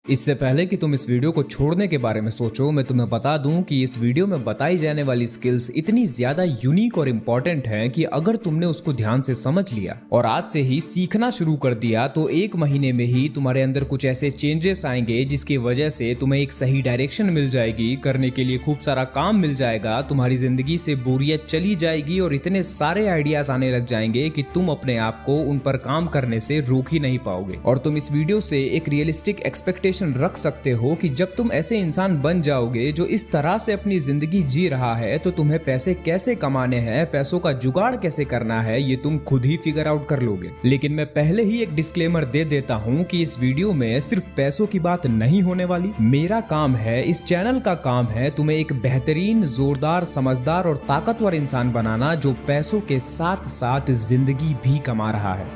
इससे पहले कि तुम इस वीडियो को छोड़ने के बारे में सोचो, मैं तुम्हें बता दूं कि इस वीडियो में बताई जाने वाली स्किल्स इतनी ज्यादा यूनिक और इम्पोर्टेंट हैं कि अगर तुमने उसको ध्यान से समझ लिया और आज से ही सीखना शुरू कर दिया तो 1 महीने में ही तुम्हारे अंदर कुछ ऐसे चेंजेस आएंगे जिसकी वजह से तुम्हें एक सही डायरेक्शन मिल जाएगी, करने के लिए खूब सारा काम मिल जाएगा, तुम्हारी जिंदगी से बोरियत चली जाएगी और इतने सारे आइडियाज आने लग जाएंगे कि तुम अपने आप को उन पर काम करने से रोक ही नहीं पाओगे। और तुम इस वीडियो से एक रियलिस्टिक एक्सपेक्टेशन रख सकते हो कि जब तुम ऐसे इंसान बन जाओगे जो इस तरह से अपनी जिंदगी जी रहा है तो तुम्हें पैसे कैसे कमाने हैं, पैसों का जुगाड़ कैसे करना है, ये तुम खुद ही फिगर आउट कर लोगे। लेकिन मैं पहले ही एक डिस्क्लेमर दे देता हूं कि इस वीडियो में सिर्फ पैसों की बात नहीं होने वाली। मेरा काम है, इस चैनल का काम है तुम्हें एक बेहतरीन, जोरदार, समझदार और ताकतवर इंसान बनाना जो पैसों के साथ साथ जिंदगी भी कमा रहा है।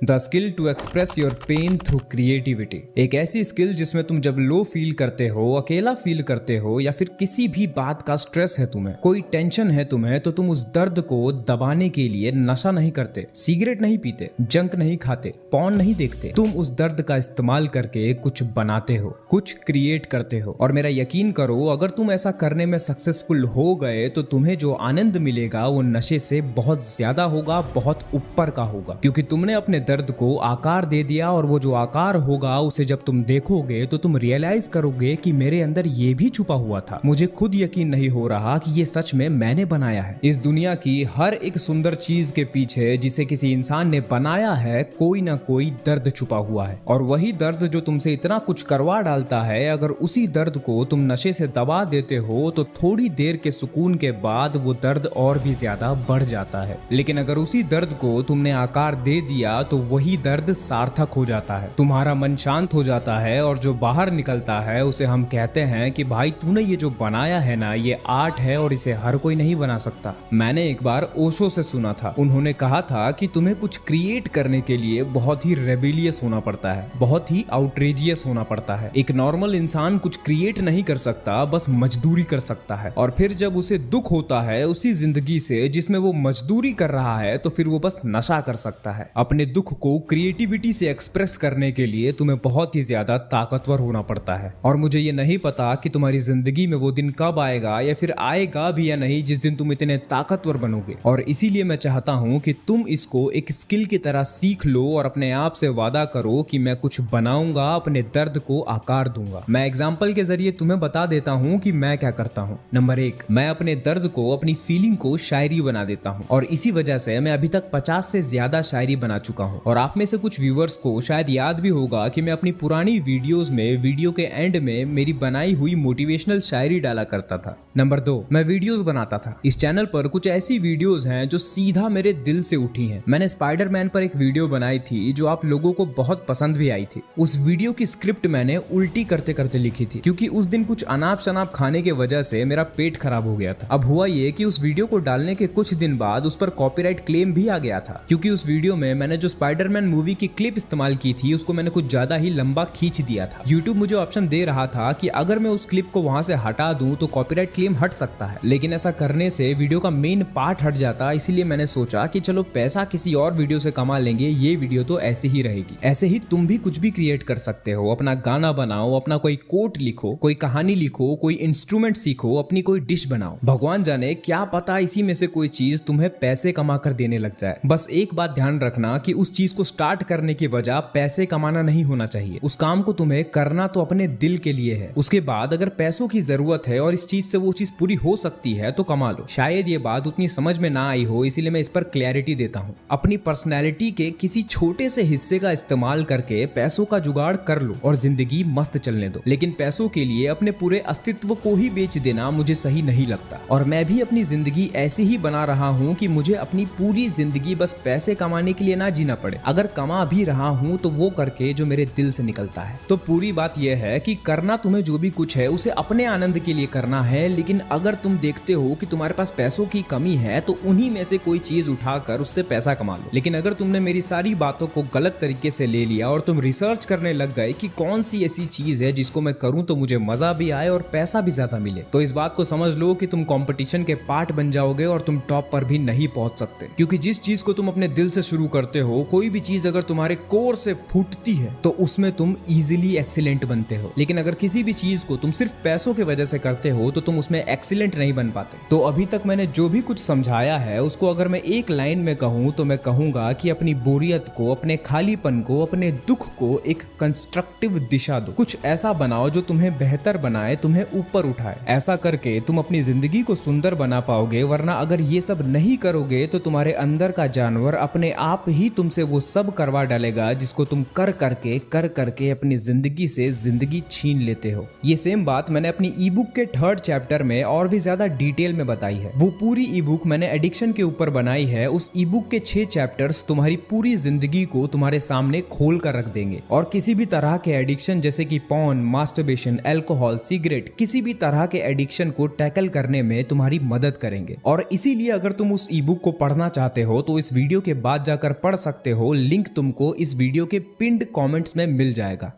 The skill to express your pain through creativity. एक ऐसी स्किल जिसमें तुम जब लो फील करते हो, अकेला फील करते हो या फिर किसी भी बात का स्ट्रेस है तुम्हें, कोई टेंशन है तुम्हें, तो तुम उस दर्द को दबाने के लिए नशा नहीं करते, सिगरेट नहीं पीते, जंक नहीं खाते, पॉर्न नहीं देखते। तुम उस दर्द का इस्तेमाल करके कुछ बनाते हो, कुछ क्रिएट करते हो। और मेरा यकीन करो, अगर तुम ऐसा करने में सक्सेसफुल हो गए तो तुम्हें जो आनंद मिलेगा वो नशे से बहुत ज्यादा होगा, बहुत ऊपर का होगा, क्योंकि तुमने अपने दर्द को आकार दे दिया। और वो जो आकार होगा उसे जब तुम देखोगे तो तुम रियलाइज करोगे कि मेरे अंदर ये भी छुपा हुआ था, मुझे खुद यकीन नहीं हो रहा कि ये सच में मैंने बनाया है। इस दुनिया की हर एक सुंदर चीज के पीछे जिसे किसी इंसान ने बनाया है कोई ना कोई दर्द छुपा हुआ है। और वही दर्द जो तुमसे इतना कुछ करवा डालता है, अगर उसी दर्द को तुम नशे से दबा देते हो तो थोड़ी देर के सुकून के बाद वो दर्द और भी ज्यादा बढ़ जाता है। लेकिन अगर उसी दर्द को तुमने आकार दे दिया तो वही दर्द सार्थक हो जाता है, तुम्हारा मन शांत हो जाता है और जो बाहर निकलता है उसे हम कहते हैं कि भाई तूने ये जो बनाया है ना, ये आर्ट है और इसे हर कोई नहीं बना सकता। मैंने एक बार ओशो से सुना था, उन्होंने कहा था कि तुम्हें कुछ क्रिएट करने के लिए बहुत ही रेबिलियस होना पड़ता है, बहुत ही आउटरेजियस होना पड़ता है। एक नॉर्मल इंसान कुछ क्रिएट नहीं कर सकता, बस मजदूरी कर सकता है। और फिर जब उसे दुख होता है उसी जिंदगी से जिसमें वो मजदूरी कर रहा है तो फिर वो बस नशा कर सकता है। अपने दुख को क्रिएटिविटी से एक्सप्रेस करने के लिए तुम्हें बहुत ही ज्यादा ताकतवर होना पड़ता है। और मुझे ये नहीं पता कि तुम्हारी जिंदगी में वो दिन कब आएगा या फिर आएगा भी या नहीं जिस दिन तुम इतने ताकतवर बनोगे। और इसीलिए मैं चाहता हूं कि तुम इसको एक स्किल की तरह सीख लो और अपने आप से वादा करो कि मैं कुछ बनाऊंगा, अपने दर्द को आकार दूंगा। मैं एग्जाम्पल के जरिए तुम्हें बता देता हूं कि मैं क्या करता हूं। नंबर 1, मैं अपने दर्द को, अपनी फीलिंग को शायरी बना देता हूं और इसी वजह से मैं अभी तक 50 से ज्यादा शायरी बना चुका हूं। और आप में से कुछ व्यूअर्स को शायद याद भी होगा कि मैं अपनी पुरानी वीडियोस में वीडियो के एंड में मेरी बनाई हुई मोटिवेशनल शायरी डाला करता था। नंबर 2, मैं वीडियोस बनाता था। इस चैनल पर कुछ ऐसी वीडियोस हैं जो सीधा मेरे दिल से उठी हैं। मैंने स्पाइडरमैन पर एक वीडियो बनाई थी जो आप लोगों को बहुत पसंद भी आई थी। उस वीडियो की स्क्रिप्ट मैंने उल्टी करते करते लिखी थी क्योंकि उस दिन कुछ अनाप शनाप खाने की वजह से मेरा पेट खराब हो गया था। अब हुआ ये कि उस वीडियो को डालने के कुछ दिन बाद उस पर कॉपीराइट क्लेम भी आ गया था, क्योंकि उस वीडियो में मैंने जो स्पाइडरमैन मूवी की क्लिप इस्तेमाल की थी उसको मैंने कुछ ज्यादा ही लंबा खींच दिया था। YouTube मुझे ऑप्शन दे रहा था कि अगर मैं उस क्लिप को वहां से हटा दूं तो कॉपीराइट क्लेम हट सकता है, लेकिन ऐसा करने से वीडियो का मेन पार्ट हट जाता। इसीलिए मैंने सोचा कि चलो पैसा किसी और वीडियो से कमा लेंगे, ये वीडियो तो ऐसी ही रहेगी। ऐसे ही तुम भी कुछ भी क्रिएट कर सकते हो, अपना गाना बनाओ, अपना कोई कोट लिखो, कोई कहानी लिखो, कोई इंस्ट्रूमेंट सीखो, अपनी कोई डिश बनाओ। भगवान जाने क्या पता इसी में से कोई चीज तुम्हें पैसे कमा कर देने लग जाए। बस एक बात ध्यान रखना कि उस चीज को स्टार्ट करने की वजह पैसे कमाना नहीं होना चाहिए। उस काम को तुम्हें करना तो अपने दिल के लिए है। उसके बाद अगर पैसों की जरूरत है और इस चीज से वो चीज पूरी हो सकती है तो कमा लो। शायद ये बात उतनी समझ में ना आई हो, इसीलिए मैं इस पर क्लैरिटी देता हूँ। अपनी पर्सनैलिटी के किसी छोटे से हिस्से का इस्तेमाल करके पैसों का जुगाड़ कर लो और जिंदगी मस्त चलने दो। लेकिन पैसों के लिए अपने पूरे अस्तित्व को ही बेच देना मुझे सही नहीं लगता। और मैं भी अपनी जिंदगी ऐसी ही बना रहा हूँ कि मुझे अपनी पूरी जिंदगी बस पैसे कमाने के लिए ना जीना पड़े। अगर कमा भी रहा हूँ तो वो करके जो मेरे दिल से निकलता है। तो पूरी बात यह है कि करना तुम्हें जो भी कुछ है उसे अपने आनंद के लिए करना है, लेकिन अगर तुम देखते हो कि तुम्हारे पास पैसों की कमी है तो उन्हीं में से कोई चीज उठाकर उससे पैसा कमा लो। लेकिन अगर तुमने मेरी सारी बातों को गलत तरीके से ले लिया और तुम रिसर्च करने लग गए कि कौन सी ऐसी चीज है जिसको मैं करूं तो मुझे मजा भी आए और पैसा भी ज्यादा मिले, तो इस बात को समझ लो कि तुम कंपटीशन के पार्ट बन जाओगे और तुम टॉप पर भी नहीं पहुंच सकते। क्योंकि जिस चीज को तुम अपने दिल से शुरू करते हो, कोई भी चीज अगर तुम्हारे कोर से फूटती है तो उसमें तुम इजीली एक्सीलेंट बनते हो। लेकिन अगर किसी भी चीज को तुम सिर्फ पैसों की वजह से करते हो तो तुम उसमें एक्सीलेंट नहीं बन पाते। तो अभी तक मैंने जो भी कुछ समझाया है उसको अगर मैं एक लाइन में कहूं तो मैं कहूंगा कि अपनी बोरियत को, अपने खालीपन को, अपने दुख को एक कंस्ट्रक्टिव दिशा दो। कुछ ऐसा बनाओ जो तुम्हें बेहतर बनाए, तुम्हें ऊपर उठाए। ऐसा करके तुम अपनी जिंदगी को सुंदर बना पाओगे, वरना अगर ये सब नहीं करोगे तो तुम्हारे अंदर का जानवर अपने आप ही तुमसे वो सब करवा डालेगा जिसको तुम कर करके अपनी जिंदगी से जिंदगी छीन लेते हो। ये सेम बात मैंने अपनी ई बुक के 3rd चैप्टर में और भी ज्यादा डिटेल में बताई है। वो पूरी ई बुक मैंने एडिक्शन के ऊपर बनाई है। उस ई बुक के 6 चैप्टर्स तुम्हारी पूरी जिंदगी को तुम्हारे सामने खोल कर रख देंगे और किसी भी तरह के एडिक्शन जैसे कि पॉर्न, मास्टरबेशन, अल्कोहल, सिगरेट, किसी भी तरह के एडिक्शन को टैकल करने में तुम्हारी मदद करेंगे। और इसीलिए अगर तुम उस ई बुक को पढ़ना चाहते हो तो इस वीडियो के बाद जाकर पढ़ सकते हो। लिंक तुमको इस वीडियो के पिंड कमेंट्स में मिल जाएगा।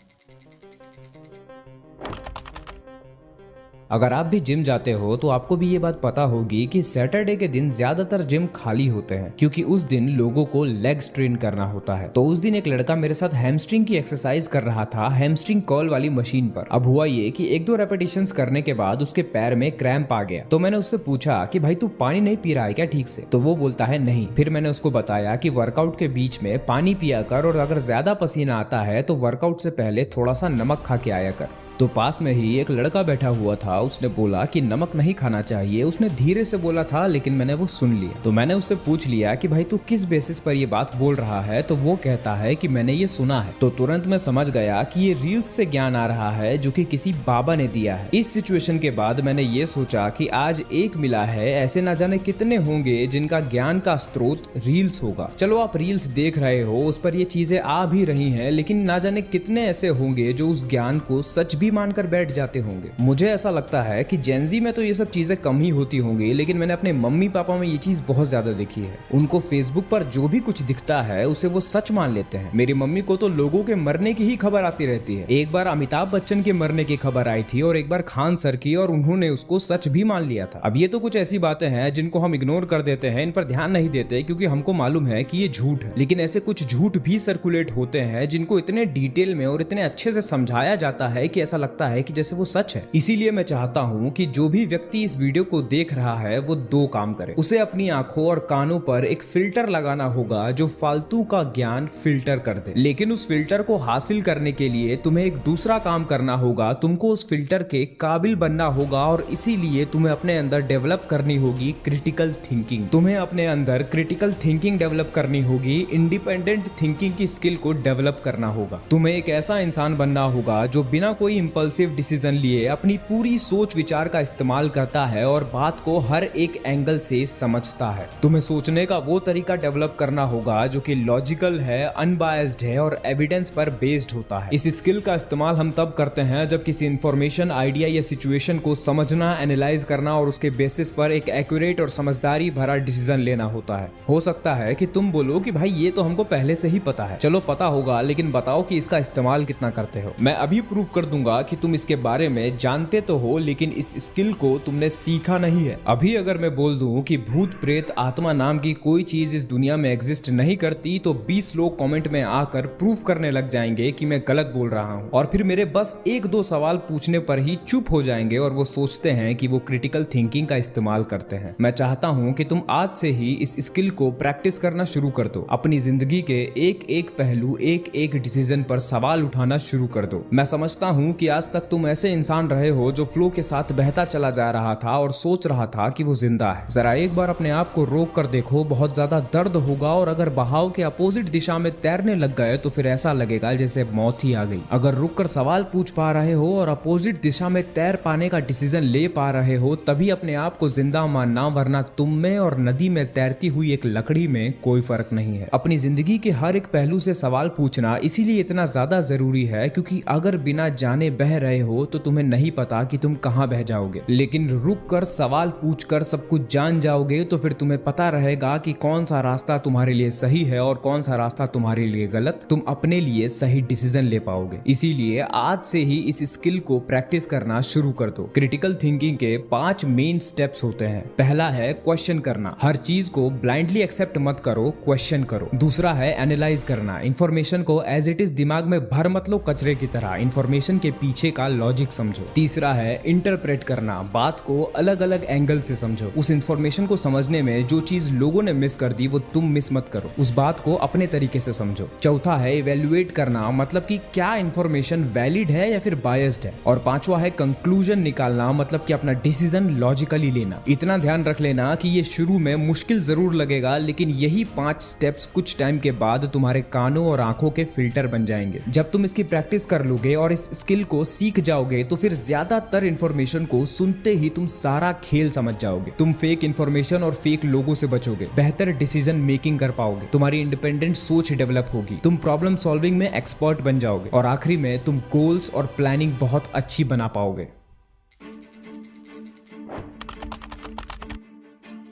अगर आप भी जिम जाते हो तो आपको भी ये बात पता होगी कि सैटरडे के दिन ज्यादातर जिम खाली होते हैं क्योंकि उस दिन लोगों को लेग स्ट्रेन करना होता है। तो उस दिन एक लड़का मेरे साथ हैमस्ट्रिंग की एक्सरसाइज कर रहा था, हैमस्ट्रिंग कर्ल वाली मशीन पर। अब हुआ ये कि 1-2 रेपिटेशंस करने के बाद उसके पैर में क्रैम्प आ गया। तो मैंने उससे पूछा कि भाई तू पानी नहीं पी रहा है क्या ठीक से? तो वो बोलता है नहीं। फिर मैंने उसको बताया कि वर्कआउट के बीच में पानी पिया कर और अगर ज्यादा पसीना आता है तो वर्कआउट से पहले थोड़ा सा नमक खा के आया कर। तो पास में ही एक लड़का बैठा हुआ था, उसने बोला कि नमक नहीं खाना चाहिए। उसने धीरे से बोला था लेकिन मैंने वो सुन लिया। तो मैंने उससे पूछ लिया कि भाई तू किस बेसिस पर ये बात बोल रहा है? तो वो कहता है कि मैंने ये सुना है। तो तुरंत मैं समझ गया कि ये रील्स से ज्ञान आ रहा है जो कि किसी बाबा ने दिया है। इस सिचुएशन के बाद मैंने ये सोचा कि आज एक मिला है, ऐसे ना जाने कितने होंगे जिनका ज्ञान का स्रोत रील्स होगा। चलो आप रील्स देख रहे हो, उस पर ये चीजें आ भी रही हैं, लेकिन ना जाने कितने ऐसे होंगे जो उस ज्ञान को सच भी मानकर बैठ जाते होंगे। मुझे ऐसा लगता है कि जेनजी में तो ये सब चीजें कम ही होती होंगी, लेकिन मैंने अपने मम्मी पापा में ये चीज बहुत ज्यादा देखी है। उनको फेसबुक पर जो भी कुछ दिखता है उसे वो सच मान लेते हैं। मेरी मम्मी को तो लोगों के मरने की ही खबर आती रहती है। एक बार अमिताभ बच्चन के मरने की खबर आई थी और एक बार खान सर की, और उन्होंने उसको सच भी मान लिया था। अब ये तो कुछ ऐसी बातें हैं जिनको हम इग्नोर कर देते हैं, इन पर ध्यान नहीं देते क्योंकि हमको मालूम है कि ये झूठ है। लेकिन ऐसे कुछ झूठ भी सर्कुलेट होते हैं जिनको इतने डिटेल में और इतने अच्छे से समझाया जाता है कि ऐसा लगता है कि जैसे वो सच है। इसीलिए मैं चाहता हूं कि जो भी व्यक्ति इस वीडियो को देख रहा है वो 2 काम करे। उसे अपनी आंखों और कानों पर एक फिल्टर लगाना होगा जो फालतू का ज्ञान फिल्टर कर दे। लेकिन उस फिल्टर को हासिल करने के लिए तुम्हें एक दूसरा काम करना होगा। तुमको उस फिल्टर के काबिल बनना होगा और इसीलिए तुम्हें अपने अंदर डेवलप करनी होगी क्रिटिकल थिंकिंग। तुम्हें अपने अंदर क्रिटिकल थिंकिंग डेवलप करनी होगी, इंडिपेंडेंट थिंकिंग की स्किल को डेवलप करना होगा। तुम्हें एक ऐसा इंसान बनना होगा जो बिना कोई इंपल्सिव डिसीजन लिए अपनी पूरी सोच विचार का इस्तेमाल करता है और बात को हर एक एंगल से समझता है। तुम्हें सोचने का वो तरीका डेवलप करना होगा जो कि लॉजिकल है, अनबायस्ड है और एविडेंस पर बेस्ड होता है। इस स्किल का इस्तेमाल हम तब करते हैं जब किसी इंफॉर्मेशन, आइडिया या सिचुएशन को समझना, एनालाइज करना और उसके बेसिस पर एक एक्यूरेट और समझदारी भरा डिसीजन लेना होता है। हो सकता है कि तुम बोलो कि भाई ये तो हमको पहले से ही पता है। चलो पता होगा, लेकिन बताओ कि इसका इस्तेमाल कितना करते हो। मैं अभी प्रूव कर दूंगा कि तुम इसके बारे में जानते तो हो लेकिन इस स्किल को तुमने सीखा नहीं है। अभी अगर मैं बोल दूं कि भूत प्रेत आत्मा नाम की कोई चीज इस दुनिया में एग्जिस्ट नहीं करती तो 20 लोग कमेंट में आकर प्रूफ करने लग जाएंगे कि मैं गलत बोल रहा हूं, और फिर मेरे बस 1-2 सवाल पूछने पर ही चुप हो जाएंगे और वो सोचते हैं कि वो क्रिटिकल थिंकिंग का इस्तेमाल करते हैं। मैं चाहता हूं कि तुम आज से ही इस स्किल को प्रैक्टिस करना शुरू कर दो। अपनी जिंदगी के एक-एक पहलू, एक-एक डिसीजन पर सवाल उठाना शुरू कर दो। मैं समझता हूं कि आज तक तुम ऐसे इंसान रहे हो जो फ्लो के साथ बहता चला जा रहा था और सोच रहा था कि वो जिंदा है। जरा एक बार अपने आप को रोक कर देखो, बहुत ज्यादा दर्द होगा और अगर बहाव के अपोजिट दिशा में तैरने लग गए तो फिर ऐसा लगेगा जैसे मौत ही आ गई। अगर रुककर सवाल पूछ पा रहे हो और अपोजिट दिशा में तैर पाने का डिसीजन ले पा रहे हो तभी अपने आप को जिंदा मानना, वरना तुम में और नदी में तैरती हुई एक लकड़ी में कोई फर्क नहीं है। अपनी जिंदगी के हर एक पहलू से सवाल पूछना इसीलिए इतना ज्यादा जरूरी है क्योंकि अगर बिना जाने जाने बह रहे हो तो तुम्हें नहीं पता कि तुम कहाँ बह जाओगे, लेकिन रुक कर सवाल पूछकर सब कुछ जान जाओगे तो फिर तुम्हें पता रहेगा कि कौन सा रास्ता तुम्हारे लिए सही है और कौन सा रास्ता तुम्हारे लिए गलत। तुम अपने लिए सही डिसीजन ले पाओगे। इसीलिए आज से ही इस स्किल को प्रैक्टिस करना शुरू कर दो। क्रिटिकल थिंकिंग के 5 मेन स्टेप्स होते हैं। पहला है क्वेश्चन करना। हर चीज को ब्लाइंडली एक्सेप्ट मत करो, क्वेश्चन करो। दूसरा है एनालाइज करना। इंफॉर्मेशन को एज इट इज दिमाग में भर मत लो कचरे की तरह, इंफॉर्मेशन के पीछे का लॉजिक समझो। तीसरा है इंटरप्रेट करना। बात को अलग अलग एंगल से समझो। उस इंफॉर्मेशन को समझने में जो चीज लोगों ने मिस कर दी वो तुम मिस मत करो, उस बात को अपने तरीके से समझो। चौथा है इवेल्युएट करना, मतलब कि क्या इंफॉर्मेशन वैलिड है या फिर बायस्ड है। और पांचवा है कंक्लूजन निकालना, मतलब कि अपना डिसीजन लॉजिकली लेना। इतना ध्यान रख लेना कि ये शुरू में मुश्किल जरूर लगेगा, लेकिन यही 5 स्टेप्स कुछ टाइम के बाद तुम्हारे कानों और आंखों के फिल्टर बन जाएंगे। जब तुम इसकी प्रैक्टिस कर लोगे और इस स्किल को सीख जाओगे तो फिर ज्यादातर इंफॉर्मेशन को सुनते ही तुम सारा खेल समझ जाओगे। तुम फेक इंफॉर्मेशन और फेक लोगों से बचोगे, बेहतर डिसीजन मेकिंग कर पाओगे, तुम्हारी इंडिपेंडेंट सोच डेवलप होगी, तुम प्रॉब्लम सॉल्विंग में एक्सपर्ट बन जाओगे और आखिरी में तुम गोल्स और प्लानिंग बहुत अच्छी बना पाओगे।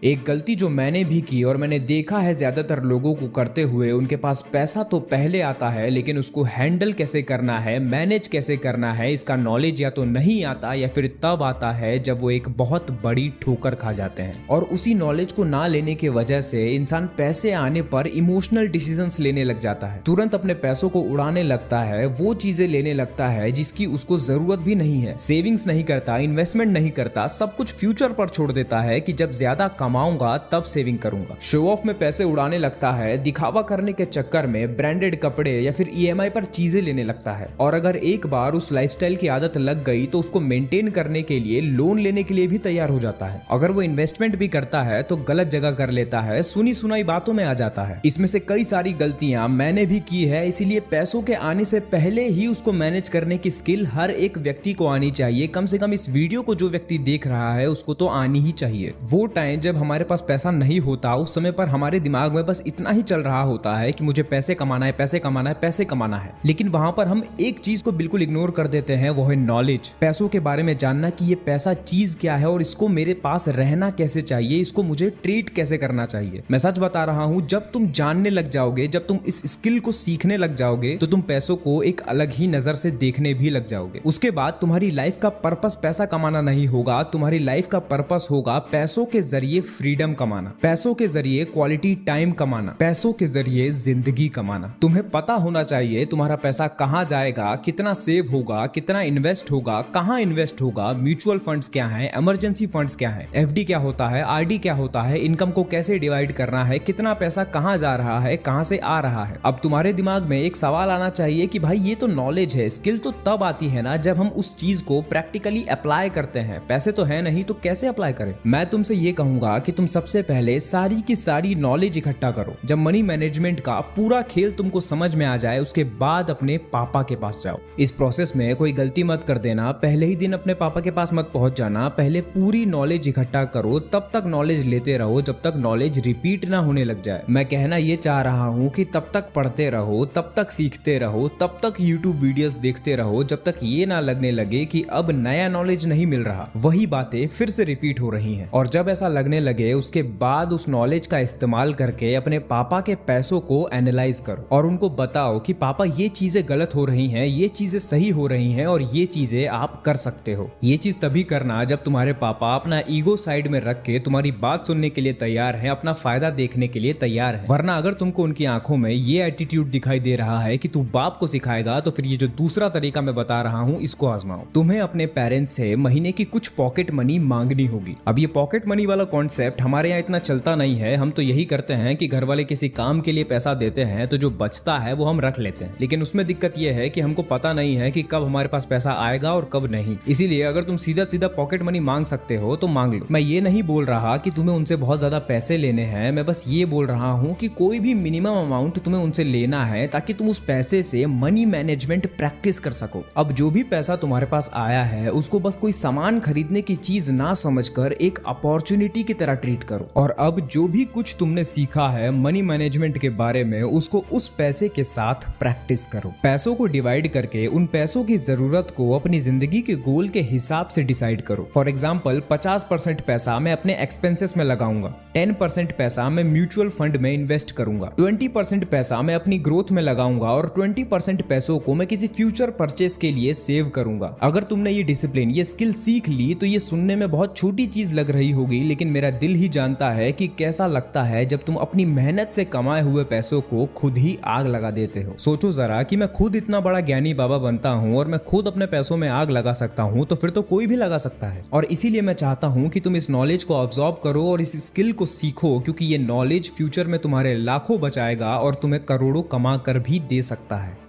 एक गलती जो मैंने भी की और मैंने देखा है ज्यादातर लोगों को करते हुए, उनके पास पैसा तो पहले आता है लेकिन उसको हैंडल कैसे करना है, मैनेज कैसे करना है, इसका नॉलेज या तो नहीं आता या फिर तब आता है जब वो एक बहुत बड़ी ठोकर खा जाते हैं। और उसी नॉलेज को ना लेने की वजह से इंसान पैसे आने पर इमोशनल डिसीजंस लेने लग जाता है, तुरंत अपने पैसों को उड़ाने लगता है, वो चीजें लेने लगता है जिसकी उसको जरूरत भी नहीं है, सेविंग्स नहीं करता, इन्वेस्टमेंट नहीं करता, सब कुछ फ्यूचर पर छोड़ देता है कि जब ज्यादा कमाऊंगा तब सेविंग करूंगा। शो ऑफ में पैसे उड़ाने लगता है, दिखावा करने के चक्कर में ब्रांडेड कपड़े या फिर ईएमआई पर चीजें लेने लगता है। और अगर एक बार उस लाइफस्टाइल की आदत लग गई तो उसको मेंटेन करने के लिए लोन लेने के लिए भी तैयार हो जाता है। अगर वो इन्वेस्टमेंट भी करता है तो गलत जगह कर लेता है, सुनी सुनाई बातों में आ जाता है। इसमें से कई सारी गलतियां मैंने भी की है, इसीलिए पैसों के आने से पहले ही उसको मैनेज करने की स्किल हर एक व्यक्ति को आनी चाहिए। कम से कम इस वीडियो को जो व्यक्ति देख रहा है उसको तो आनी ही चाहिए। वो टाइम जब हमारे पास पैसा नहीं होता, उस समय पर हमारे दिमाग में बस इतना ही चल रहा होता है कि मुझे पैसे कमाना है, पैसे कमाना है, पैसे कमाना है। लेकिन वहां पर हम एक चीज को बिल्कुल इग्नोर कर देते हैं, वो है नॉलेज। पैसों के बारे में जानना कि ये पैसा चीज क्या है और इसको मेरे पास रहना कैसे चाहिए, इसको मुझे ट्रीट कैसे करना चाहिए। मैं सच बता रहा हूं, जब तुम जानने लग जाओगे, जब तुम इस स्किल को सीखने लग जाओगे तो तुम पैसों को एक अलग ही नजर से देखने भी लग जाओगे। उसके बाद तुम्हारी लाइफ का पर्पस पैसा कमाना नहीं होगा, तुम्हारी लाइफ का पर्पस होगा पैसों के जरिए फ्रीडम कमाना, पैसों के जरिए क्वालिटी टाइम कमाना, पैसों के जरिए जिंदगी कमाना। तुम्हें पता होना चाहिए तुम्हारा पैसा कहां जाएगा, कितना सेव होगा, कितना इन्वेस्ट होगा, कहां इन्वेस्ट होगा, म्यूचुअल फंड्स क्या हैं, इमरजेंसी फंड्स क्या हैं, एफडी क्या होता है, आरडी क्या होता है, इनकम को कैसे डिवाइड करना है, कितना पैसा कहां जा रहा है, कहां से आ रहा है। अब तुम्हारे दिमाग में एक सवाल आना चाहिए कि भाई ये तो नॉलेज है, स्किल तो तब आती है ना जब हम उस चीज को प्रैक्टिकली अप्लाई करते हैं, पैसे तो है नहीं तो कैसे अप्लाई करें। मैं तुमसे ये कहूंगा कि तुम सबसे पहले सारी की सारी नॉलेज इकट्ठा करो। जब मनी मैनेजमेंट का पूरा खेल तुमको समझ में आ जाए उसके बाद अपने पापा के पास जाओ। इस प्रोसेस में कोई गलती मत कर देना, पहले ही दिन अपने पापा के पास मत पहुंच जाना, पहले पूरी नॉलेज इकट्ठा करो, तब तक नॉलेज लेते रहो जब तक नॉलेज रिपीट ना होने लग जाए। मैं कहना ये चाह रहा हूँ कि तब तक पढ़ते रहो, तब तक सीखते रहो, तब तक यूट्यूब वीडियोस देखते रहो जब तक ये ना लगने लगे कि अब नया नॉलेज नहीं मिल रहा, वही बातें फिर से रिपीट हो रही हैं। और जब ऐसा लगने लगे उसके बाद उस नॉलेज का इस्तेमाल करके अपने पापा के पैसों को एनालाइज करो और उनको बताओ कि पापा ये चीजें गलत हो रही हैं, ये चीजें सही हो रही हैं और ये चीजें आप कर सकते हो। ये चीज तभी करना जब तुम्हारे पापा अपना ईगो साइड में रख के तुम्हारी बात सुनने के लिए तैयार है, अपना फायदा देखने के लिए तैयार है। वरना अगर तुमको उनकी आंखों में ये एटीट्यूड दिखाई दे रहा है कि तू बाप को सिखाएगा, तो फिर ये जो दूसरा तरीका मैं बता रहा हूँ इसको आजमाओ। तुम्हें अपने पेरेंट्स से महीने की कुछ पॉकेट मनी मांगनी होगी। अब ये पॉकेट मनी वाला कॉन्सेप्ट हमारे यहाँ इतना चलता नहीं है। हम तो यही करते हैं कि घर वाले किसी काम के लिए पैसा देते हैं तो जो बचता है वो हम रख लेते हैं, लेकिन उसमें दिक्कत ये है कि हमको पता नहीं है कि कब हमारे पास पैसा आएगा और कब नहीं। इसीलिए अगर तुम सीधा सीधा पॉकेट मनी मांग सकते हो तो मांग लो। मैं ये नहीं बोल रहा कि तुम्हें उनसे बहुत ज्यादा पैसे लेने हैं, मैं बस ये बोल रहा हूँ कि कोई भी मिनिमम अमाउंट तुम्हें उनसे लेना है ताकि तुम उस पैसे से मनी मैनेजमेंट प्रैक्टिस कर सको। अब जो भी पैसा तुम्हारे पास आया है उसको बस कोई सामान खरीदने की चीज ना समझकर एक अपॉर्चुनिटी की तरह ट्रीट करो। और अब जो भी कुछ तुमने सीखा है मनी मैनेजमेंट के बारे में, उसको उस पैसे के साथ प्रैक्टिस करो। पैसों को डिवाइड करके उन पैसों की जरूरत को अपनी जिंदगी के गोल के हिसाब से डिसाइड करो। फॉर एग्जाम्पल 50% पैसा मैं अपने एक्सपेंसेस में लगाऊंगा, 10% पैसा मैं म्यूचुअल फंड में इन्वेस्ट करूंगा, 20% पैसा मैं अपनी ग्रोथ में लगाऊंगा और 20% पैसों को मैं किसी फ्यूचर परचेस के लिए सेव करूंगा। अगर तुमने ये डिसिप्लिन, ये स्किल सीख ली तो ये सुनने में बहुत छोटी चीज लग रही होगी, लेकिन मेरा दिल ही जानता है कि कैसा लगता है जब तुम अपनी मेहनत से कमाए हुए पैसों को खुद ही आग लगा देते हो। सोचो जरा कि मैं खुद इतना बड़ा ज्ञानी बाबा बनता हूँ और मैं खुद अपने पैसों में आग लगा सकता हूँ, तो फिर तो कोई भी लगा सकता है। और इसीलिए मैं चाहता हूँ कि तुम इस नॉलेज को ऑब्जॉर्व करो और इस स्किल को सीखो, क्योंकि ये नॉलेज फ्यूचर में तुम्हारे लाखों बचाएगा और तुम्हें करोड़ों कमा कर भी दे सकता है।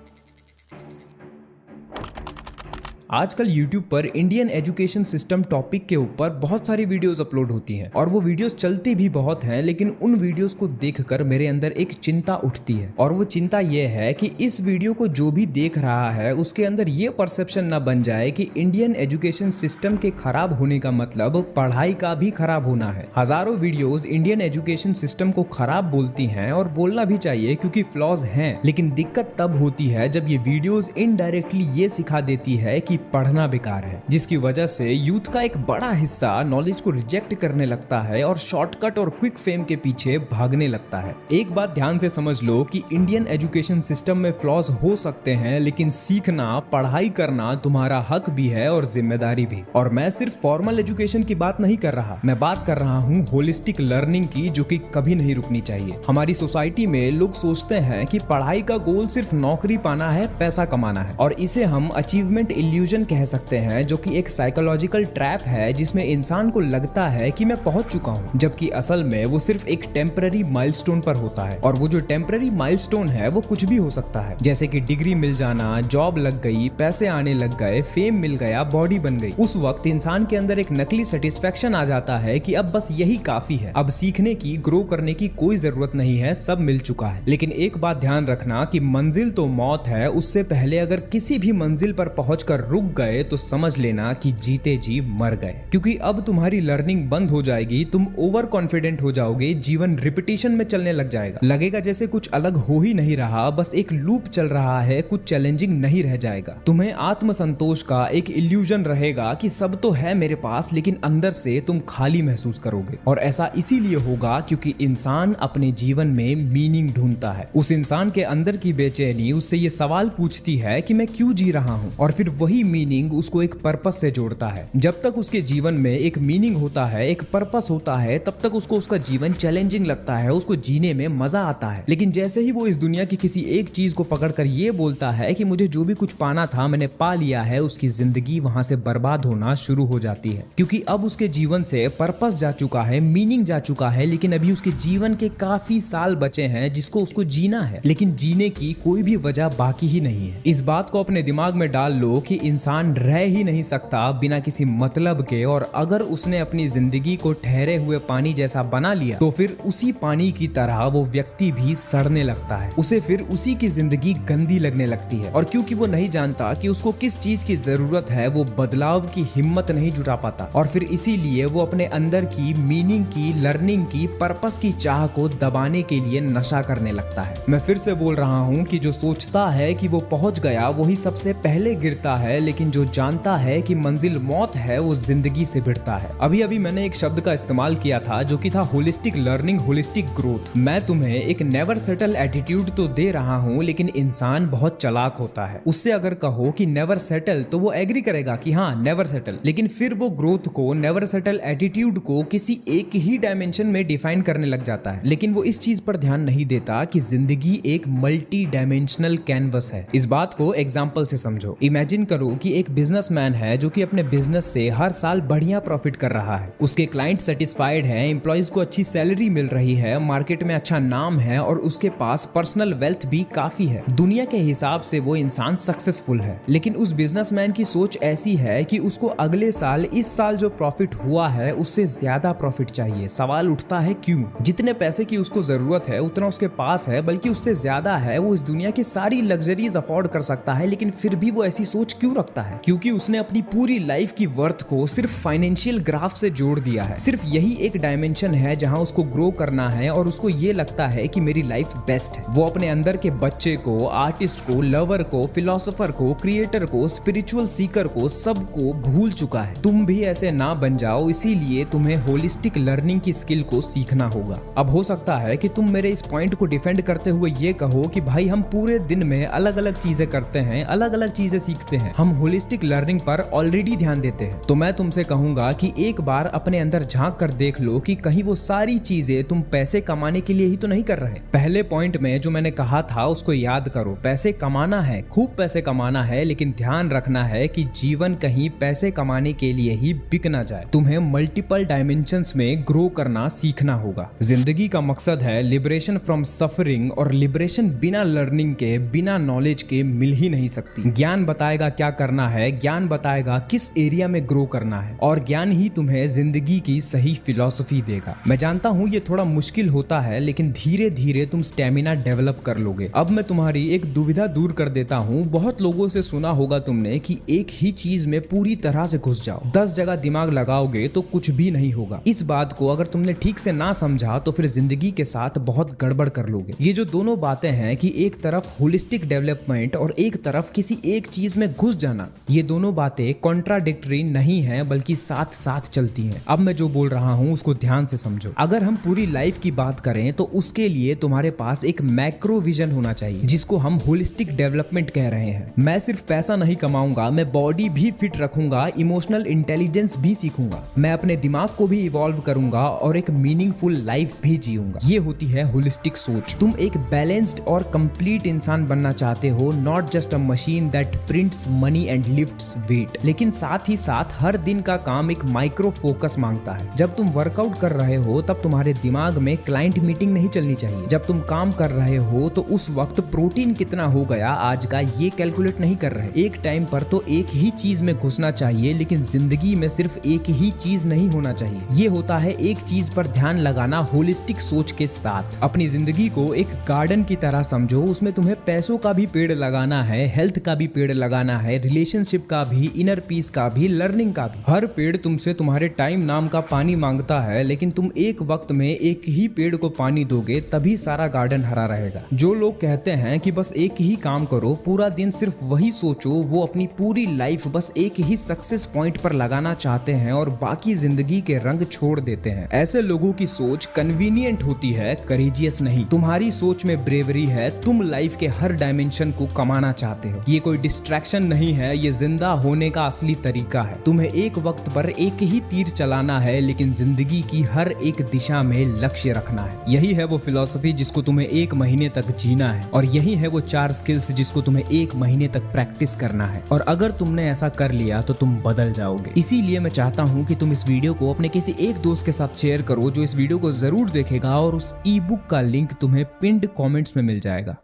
आजकल YouTube पर इंडियन एजुकेशन सिस्टम टॉपिक के ऊपर बहुत सारी वीडियोस अपलोड होती हैं और वो वीडियोस चलती भी बहुत हैं, लेकिन उन वीडियोस को देखकर मेरे अंदर एक चिंता उठती है। और वो चिंता ये है कि इस वीडियो को जो भी देख रहा है उसके अंदर ये परसेप्शन ना बन जाए कि इंडियन एजुकेशन सिस्टम के खराब होने का मतलब पढ़ाई का भी खराब होना है। हजारों वीडियोस इंडियन एजुकेशन सिस्टम को खराब बोलती हैं और बोलना भी चाहिए क्योंकि फ्लॉज हैं, लेकिन दिक्कत तब होती है जब ये वीडियोस इनडायरेक्टली ये सिखा देती है कि पढ़ना बेकार है, जिसकी वजह से यूथ का एक बड़ा हिस्सा नॉलेज को रिजेक्ट करने लगता है और शॉर्टकट और क्विक फेम के पीछे भागने लगता है। एक बात ध्यान से समझ लो कि इंडियन एजुकेशन सिस्टम में फ्लॉज हो सकते हैं, लेकिन सीखना, पढ़ाई करना तुम्हारा हक भी है और जिम्मेदारी भी। और मैं सिर्फ फॉर्मल एजुकेशन की बात नहीं कर रहा, मैं बात कर रहा हूँ होलिस्टिक लर्निंग की, जो कि कभी नहीं रुकनी चाहिए। हमारी सोसाइटी में लोग सोचते हैं कि पढ़ाई का गोल सिर्फ नौकरी पाना है, पैसा कमाना है, और इसे हम अचीवमेंट इल्यूजन कह सकते हैं, जो कि एक साइकोलॉजिकल ट्रैप है जिसमें इंसान को लगता है कि मैं पहुंच चुका हूं, जबकि असल में वो सिर्फ एक टेम्पररी माइलस्टोन पर होता है। और वो जो टेम्पररी माइलस्टोन है वो कुछ भी हो सकता है, जैसे कि डिग्री मिल जाना, जॉब लग गई, पैसे आने लग गए, फेम मिल गया, बॉडी बन गई। उस वक्त इंसान के अंदर एक नकली सेटिस्फेक्शन आ जाता है कि अब बस यही काफी है, अब सीखने की, ग्रो करने की कोई जरूरत नहीं है, सब मिल चुका है। लेकिन एक बात ध्यान रखना कि मंजिल तो मौत है, उससे पहले अगर किसी भी मंजिल पर पहुंचकर रुक गए तो समझ लेना कि जीते जी मर गए, क्योंकि अब तुम्हारी लर्निंग बंद हो जाएगी, तुम ओवर कॉन्फिडेंट हो जाओगे, जीवन रिपीटिशन में चलने लग जाएगा, लगेगा जैसे कुछ अलग हो ही नहीं रहा, बस एक लूप चल रहा है, कुछ चैलेंजिंग नहीं रह जाएगा। तुम्हें आत्मसंतोष का एक इल्यूजन रहेगा कि सब तो है मेरे पास, लेकिन अंदर से तुम खाली महसूस करोगे। और ऐसा इसीलिए होगा क्योंकि इंसान अपने जीवन में मीनिंग ढूंढता है। उस इंसान के अंदर की बेचैनी उससे ये सवाल पूछती है कि मैं क्यों जी रहा हूँ, और फिर वही मीनिंग उसको एक पर्पस से जोड़ता है। जब तक उसके जीवन में एक मीनिंग होता है, एक पर्पस होता है, तब तक उसको उसका जीवन चैलेंजिंग लगता है, उसको जीने में मजा आता है। लेकिन जैसे ही वो इस दुनिया की किसी एक चीज को पकड़कर ये बोलता है कि मुझे जो भी कुछ पाना था मैंने पा लिया है, उसकी जिंदगी वहां से बर्बाद होना शुरू हो जाती है, क्योंकि अब उसके जीवन से पर्पस जा चुका है, मीनिंग जा चुका है, लेकिन अभी उसके जीवन के काफी साल बचे हैं जिसको उसको जीना है, लेकिन जीने की कोई भी वजह बाकी ही नहीं है। इस बात को अपने दिमाग में डाल लो कि इंसान रह ही नहीं सकता बिना किसी मतलब के, और अगर उसने अपनी जिंदगी को ठहरे हुए पानी जैसा बना लिया तो फिर उसी पानी की तरह वो व्यक्ति भी सड़ने लगता है, उसे फिर उसी की जिंदगी गंदी लगने लगती है। और क्योंकि वो नहीं जानता कि उसको किस चीज की जरूरत है, वो बदलाव की हिम्मत नहीं जुटा पाता, और फिर इसीलिए वो अपने अंदर की मीनिंग की, लर्निंग की, पर्पस की चाह को दबाने के लिए नशा करने लगता है। मैं फिर से बोल रहा हूँ कि जो सोचता है कि वो पहुंच गया वही सबसे पहले गिरता है, लेकिन जो जानता है कि मंजिल मौत है वो जिंदगी से भिड़ता है। अभी अभी मैंने एक शब्द का इस्तेमाल किया था जो कि था होलिस्टिक लर्निंग, होलिस्टिक ग्रोथ। मैं तुम्हें एक नेवर सेटल एटीट्यूड तो दे रहा हूँ, लेकिन इंसान बहुत चालाक होता है। उससे अगर कहो कि नेवर सेटल तो वो एग्री करेगा कि हाँ नेवर सेटल, लेकिन फिर वो ग्रोथ को, नेवर सेटल एटीट्यूड को किसी एक ही डायमेंशन में डिफाइन करने लग जाता है। लेकिन वो इस चीज पर ध्यान नहीं देता कि जिंदगी एक मल्टी डायमेंशनल कैनवस है। इस बात को एग्जाम्पल से समझो। इमेजिन करो कि एक बिजनेसमैन है जो कि अपने बिजनेस से हर साल बढ़िया प्रॉफिट कर रहा है, उसके क्लाइंट सेटिस्फाइड है, एम्प्लॉइज को अच्छी सैलरी मिल रही है, मार्केट में अच्छा नाम है, और उसके पास पर्सनल वेल्थ भी काफी है। दुनिया के हिसाब से वो इंसान सक्सेसफुल है। लेकिन उस बिजनेसमैन की सोच ऐसी है कि उसको अगले साल, इस साल जो प्रॉफिट हुआ है उससे ज्यादा प्रॉफिट चाहिए। सवाल उठता है क्यों? जितने पैसे की उसको जरूरत है उतना उसके पास है, बल्कि उससे ज्यादा है। वो इस दुनिया की सारी लग्जरीज अफोर्ड कर सकता है, लेकिन फिर भी वो ऐसी सोच क्यों क्यों रखता है? क्योंकि उसने अपनी पूरी लाइफ की वर्थ को सिर्फ फाइनेंशियल ग्राफ से जोड़ दिया है। सिर्फ यही एक डायमेंशन है जहां उसको ग्रो करना है और उसको ये लगता है कि मेरी लाइफ बेस्ट है। वो अपने अंदर के बच्चे को, आर्टिस्ट को, लवर को, फिलोसोफर को, क्रिएटर को, स्पिरिचुअल सीकर को, सबको भूल चुका है। तुम भी ऐसे ना बन जाओ, इसीलिए तुम्हें होलिस्टिक लर्निंग की स्किल को सीखना होगा। अब हो सकता है कि तुम मेरे इस पॉइंट को डिफेंड करते हुए ये कहो कि भाई हम पूरे दिन में अलग अलग चीजें करते हैं, अलग अलग चीजें सीखते हैं, हम होलिस्टिक लर्निंग पर ऑलरेडी ध्यान देते हैं। तो मैं तुमसे कहूंगा कि एक बार अपने अंदर झांक कर देख लो कि कहीं वो सारी चीजें तुम पैसे कमाने के लिए ही तो नहीं कर रहे। पहले पॉइंट में जो मैंने कहा था उसको याद करो। पैसे कमाना है, खूब पैसे कमाना है, लेकिन ध्यान रखना है कि जीवन कहीं पैसे कमाने के लिए ही बिक ना जाए। तुम्हें मल्टीपल डायमेंशंस में ग्रो करना सीखना होगा। जिंदगी का मकसद है लिबरेशन फ्रॉम सफरिंग, और लिबरेशन बिना लर्निंग के, बिना नॉलेज के मिल ही नहीं सकती। ज्ञान बताएगा क्या करना है, ज्ञान बताएगा किस एरिया में ग्रो करना है, और ज्ञान ही तुम्हें जिंदगी की सही फिलॉसफी देगा। मैं जानता हूँ ये थोड़ा मुश्किल होता है, लेकिन धीरे धीरे तुम स्टेमिना डेवलप कर लोगे। अब मैं तुम्हारी एक दुविधा दूर कर देता हूँ। बहुत लोगों से सुना होगा तुमने कि एक ही चीज में पूरी तरह से घुस जाओ, 10 जगह दिमाग लगाओगे तो कुछ भी नहीं होगा। इस बात को अगर तुमने ठीक से ना समझा तो फिर जिंदगी के साथ बहुत गड़बड़ कर लोगे। ये जो दोनों बातें हैं कि एक तरफ होलिस्टिक डेवलपमेंट और एक तरफ किसी एक चीज में घुस जाना, ये दोनों बातें कॉन्ट्राडिक्टरी नहीं है, बल्कि साथ साथ चलती हैं। अब मैं जो बोल रहा हूँ उसको ध्यान से समझो। अगर हम पूरी लाइफ की बात करें तो उसके लिए तुम्हारे पास एक मैक्रो विजन होना चाहिए, जिसको हम होलिस्टिक डेवलपमेंट कह रहे हैं। मैं सिर्फ पैसा नहीं कमाऊंगा, मैं बॉडी भी फिट रखूंगा, इमोशनल इंटेलिजेंस भी सीखूंगा, मैं अपने दिमाग को भी इवॉल्व करूंगा और एक मीनिंगफुल लाइफ भी जीऊंगा। ये होती है होलिस्टिक सोच। तुम एक बैलेंस्ड और कंप्लीट इंसान बनना चाहते हो, not just a machine that prints money and lifts weight. लेकिन साथ ही साथ हर दिन का काम एक माइक्रो फोकस मांगता है। जब तुम वर्कआउट कर रहे हो तब तुम्हारे दिमाग में क्लाइंट मीटिंग नहीं चलनी चाहिए। जब तुम काम कर रहे हो तो उस वक्त प्रोटीन कितना हो गया आज का, ये कैलकुलेट नहीं कर रहे। एक टाइम पर तो एक ही चीज में घुसना चाहिए, लेकिन जिंदगी में सिर्फ एक ही चीज नहीं होना चाहिए। ये होता है एक चीज पर ध्यान लगाना होलिस्टिक सोच के साथ। अपनी जिंदगी को एक गार्डन की तरह समझो। उसमें तुम्हें पैसों का भी पेड़ लगाना है, हेल्थ का भी पेड़ लगाना है, रिलेशनशिप का भी, इनर पीस का भी, लर्निंग का भी। हर पेड़ तुमसे तुम्हारे टाइम नाम का पानी मांगता है, लेकिन तुम एक वक्त में एक ही पेड़ को पानी दोगे तभी सारा गार्डन हरा रहेगा। जो लोग कहते हैं कि बस एक ही काम करो, पूरा दिन सिर्फ वही सोचो, वो अपनी पूरी लाइफ बस एक ही सक्सेस पॉइंट पर लगाना चाहते हैं और बाकी जिंदगी के रंग छोड़ देते हैं। ऐसे लोगों की सोच कन्वीनियंट होती है, करेजियस नहीं। तुम्हारी सोच में ब्रेवरी है। तुम लाइफ के हर डायमेंशन को कमाना चाहते हो। ये कोई डिस्ट्रैक्शन नहीं है, ये जिंदा होने का असली तरीका है। तुम्हें एक वक्त पर एक ही तीर चलाना है, लेकिन जिंदगी की हर एक दिशा में लक्ष्य रखना है। यही है वो फिलॉसफी जिसको तुम्हें 1 महीने तक जीना है, और यही है वो 4 स्किल्स जिसको तुम्हें 1 महीने तक प्रैक्टिस करना है। और अगर तुमने ऐसा कर लिया तो तुम बदल जाओगे। इसीलिए मैं चाहता हूँ कि तुम इस वीडियो को अपने किसी एक दोस्त के साथ शेयर करो, जो इस वीडियो को जरूर देखेगा, और उस ई बुक का लिंक तुम्हें पिंड कमेंट्स में मिल जाएगा।